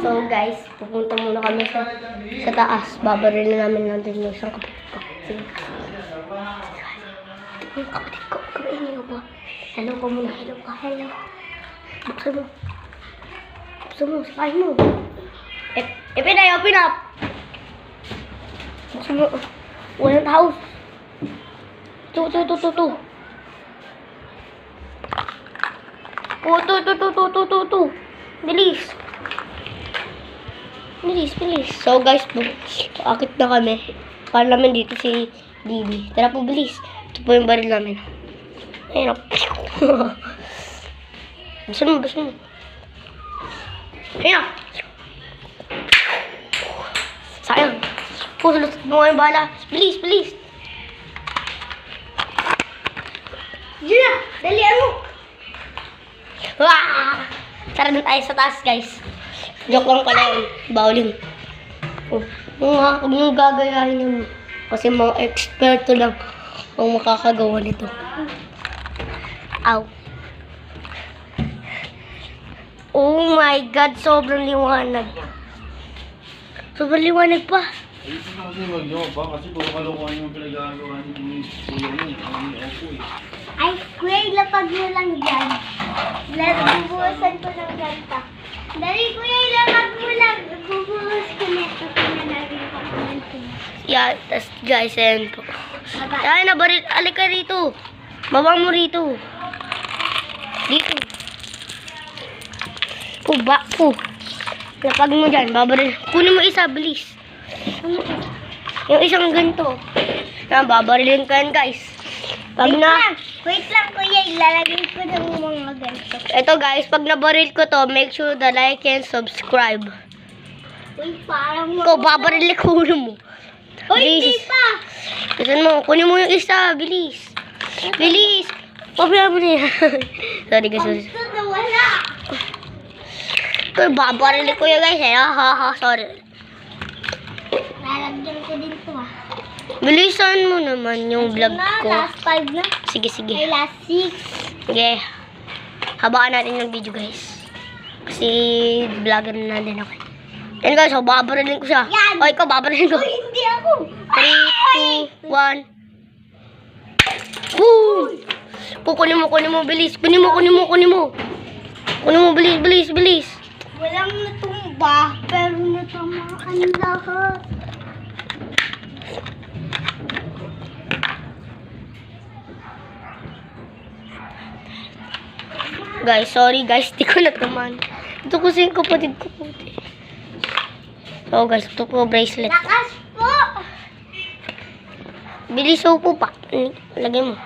So guys, pupunta muna kami sa taas. Babaril namin natin yung isang kapatid ko. Sige. Yung kapatid ko, kainin ko. Hello ko muna, hello ka, hello. Buksan mo. Buksan mo, sakain mo. Open up! Buksan mo. Walang house. Tu. Bilis. So guys, akit na kami. Para naman dito si Didi. Tara po, bilis. Ito po yung baril namin. Ayun o. Basta mo. Ayun o. Sayang. Pusulot mo yung bala. Bilis. Diyan na. Dalian mo. Wah! Tara na tayo sa taas, guys. Joke lang pala yun. Bawal yun. Huwag nyo gagayahin yun. Kasi mga eksperto lang ang makakagawa nito. Ow. Oh my God, sobrang liwanag. Sobrang liwanag pa. Ayun na kasi mag-joke ba? Kasi kung kalokohan yung pinagagawa ni Kuya mo, ang opo eh. Ay, kuya, ilapag mo lang dyan. Bubuhusan ko ng ganta. Dali, kuya, ilapag mo lang. Bubuhus ko nito. Pinanagin ko naman ko. Yeah, tas guys, ayan po. Ay, nabaril. Alika rito. Baba mo rito. Dito. Po. Lapag mo dyan, babaril. Kunin mo isa, bilis. Yung isang ganito. Yan, babarilin ka yan, guys. Wait lang, kuya, ilalagay ko ng mga ganito. Ito guys, pag nabaril ko to, make sure to like and subscribe. Uy, parang Ikaw, babarilin ko ulo mo. Uy, hindi pa! Kunin mo, yung isa, bilis. Pabila mo na yan. Sorry guys, sorry. Ito na wala. Ito, babarilin ko yan guys. Sorry. Lalagyan ko din to Bilisan mo naman yung vlog ko. Last 5 na. Sige. Ay, last 6. Sige. Habaan natin yung video guys. Kasi vlogger na din ako. Yan guys, babarilin ko siya. Yan. O, ikaw, babarilin ko. Uy, hindi ako. 3, 2, 1. Boom! Kunin mo, bilis. Kunin mo, bilis. Walang natumba, pero natamaan lahat. Guys, sorry guys, di ko nataman. Ito kasi yung kapatid ko puti. So guys, ito po bracelet. Lakas po! Bilis po pa. Lagay mo.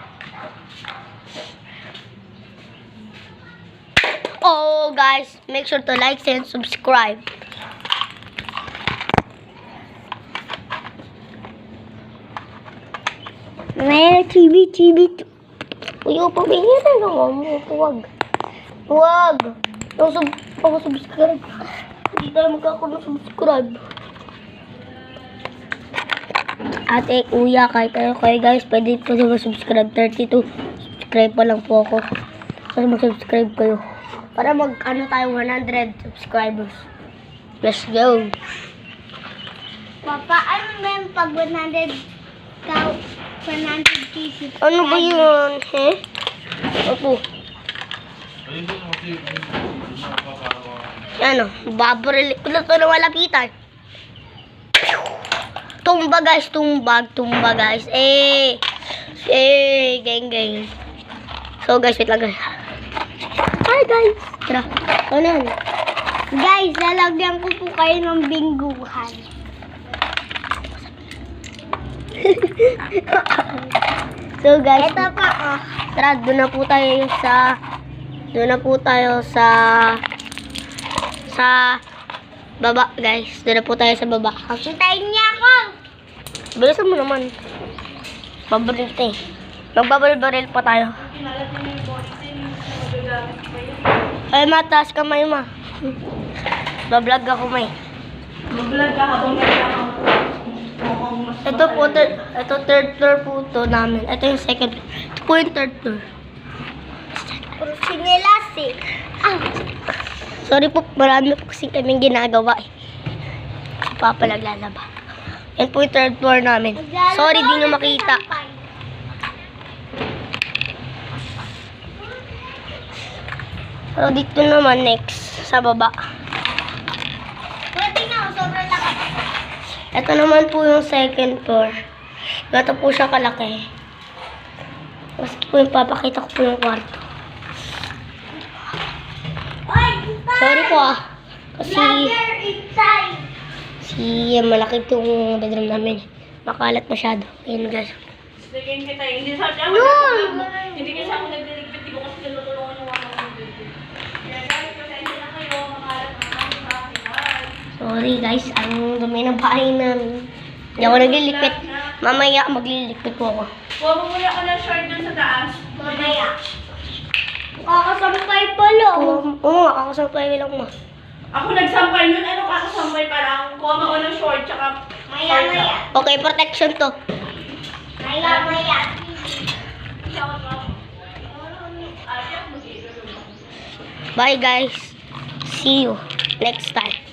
Oh guys, make sure to like and subscribe. May TV. Uy, pabingiran mo. Huwag. Pag-subscribe. Hindi tayo magkakaroon-subscribe. Ate, kuya, kahit tayo kayo guys, pwede po na mag-subscribe. 32 subscribe pa lang po ako. So, mag-subscribe kayo. Para tayo 100 subscribers. Let's go. Papa, ano ba yung pag 100 pieces? Ano ba yun? Opo. Ayun din kasi Ano, babaril ko na ito na malapitan. Tumba guys. Gang. So guys, wait lang guys. Hi guys. Tara, ano yan? Guys, lalagyan ko po kayo ng bingguhan. So guys, Ito pa tara, doon na po tayo sa baba guys. Doon na po tayo sa baba. Hintayin niya ako. Bilisan mo naman. Babaril tayo. Magbabaril pa tayo. Ay, mataas kamay ma. Bablog ako may. Mag-vlog ka habang nagkakaroon. Ito third floor po to namin. Ito yung second. Ito po yung third floor. Puro sinilas eh. Sorry po, marami po kasi kaming ginagawa eh. Si Papa naglalaba. Yan po yung third floor namin. Sorry, di nyo makita. So, dito naman next, sa baba. Pwede na, sobrang laki. Ito naman po yung second floor. Gato po siya kalaki. Tapos ito po yung papakita ko po yung kwarto. Oy, Sorry po ah. Kasi vlogger inside. malaki itong bedroom namin. Makalat masyado. Ayun guys. Stigin kita. Hindi sabi ako. Hindi kasi ako nagliligpit. Hindi ko kasi tinutulungan yung mga baby. Kaya guys, pasensya na kayo. Makalat na kami sa akin. Bye. Sorry guys, ang dumi ng bahay namin. Hindi ako nagliligpit. Mamaya magliligpit po ako. Kuha mo muna ako ng short dun sa taas. Mamaya. Kakasampay pala. Oo nga, kakasampay lang ma. Ako nagsampay nun. Ano kakasampay pa lang? Kuha mo ako ng short tsaka Maya. Okay, protection to. Maya. Bye guys. See you next time.